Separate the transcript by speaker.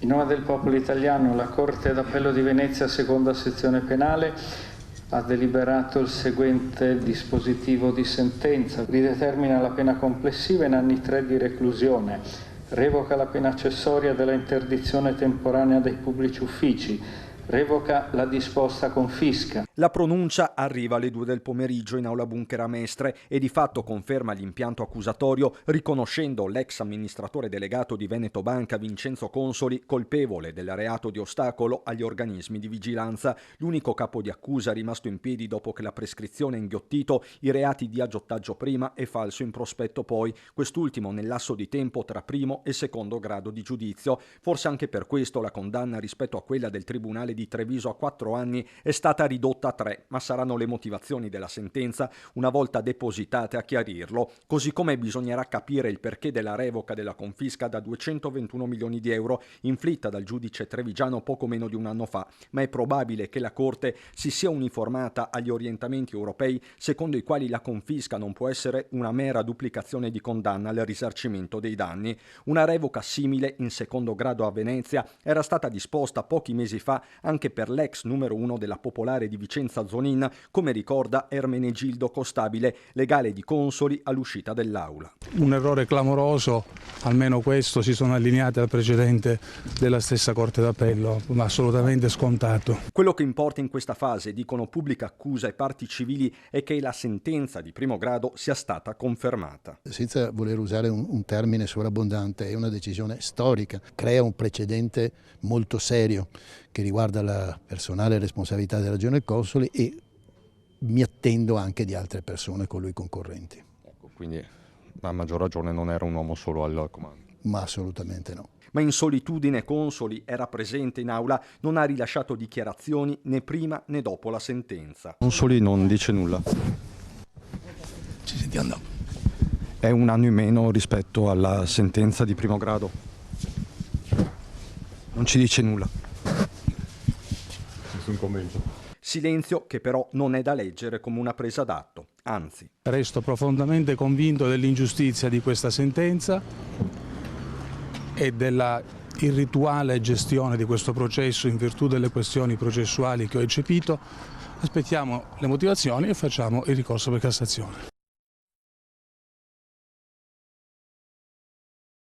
Speaker 1: In nome del popolo italiano, la Corte d'Appello di Venezia, seconda sezione penale, ha deliberato il seguente dispositivo di sentenza. Ridetermina la pena complessiva in anni 3 di reclusione, revoca la pena accessoria della interdizione temporanea dai pubblici uffici, revoca la disposta confisca.
Speaker 2: La pronuncia arriva alle 2 del pomeriggio in aula Bunker a Mestre e di fatto conferma l'impianto accusatorio, riconoscendo l'ex amministratore delegato di Veneto Banca Vincenzo Consoli colpevole del reato di ostacolo agli organismi di vigilanza. L'unico capo di accusa rimasto in piedi dopo che la prescrizione ha inghiottito i reati di aggiotaggio prima e falso in prospetto poi, quest'ultimo nel lasso di tempo tra primo e secondo grado di giudizio. Forse anche per questo la condanna rispetto a quella del Tribunale di Treviso a 4 anni è stata ridotta a 3, ma saranno le motivazioni della sentenza, una volta depositate, a chiarirlo, così come bisognerà capire il perché della revoca della confisca da 221 milioni di euro inflitta dal giudice trevigiano poco meno di un anno fa, ma è probabile che la Corte si sia uniformata agli orientamenti europei secondo i quali la confisca non può essere una mera duplicazione di condanna al risarcimento dei danni. Una revoca simile in secondo grado a Venezia era stata disposta pochi mesi fa anche per l'ex numero 1 della Popolare di Vicenza Zonin, come ricorda Ermenegildo Costabile, legale di Consoli all'uscita dell'aula.
Speaker 3: Un errore clamoroso, almeno questo, si sono allineati al precedente della stessa Corte d'Appello, ma assolutamente scontato.
Speaker 2: Quello che importa in questa fase, dicono pubblica accusa e parti civili, è che la sentenza di primo grado sia stata confermata.
Speaker 4: Senza voler usare un termine sovrabbondante, è una decisione storica, crea un precedente molto serio che riguarda la personale responsabilità della Regione Consoli e mi attendo anche di altre persone con lui concorrenti.
Speaker 5: Ecco, quindi a maggior ragione non era un uomo solo al comando.
Speaker 4: Ma assolutamente no.
Speaker 2: Ma in solitudine Consoli era presente in aula, non ha rilasciato dichiarazioni né prima né dopo la sentenza.
Speaker 5: Consoli non dice nulla.
Speaker 3: Ci sentiamo dopo.
Speaker 5: È un anno in meno rispetto alla sentenza di primo grado. Non ci dice nulla. Nessun commento.
Speaker 2: Silenzio che però non è da leggere come una presa d'atto, anzi.
Speaker 3: Resto profondamente convinto dell'ingiustizia di questa sentenza e della irrituale gestione di questo processo in virtù delle questioni processuali che ho eccepito. Aspettiamo le motivazioni e facciamo il ricorso per Cassazione.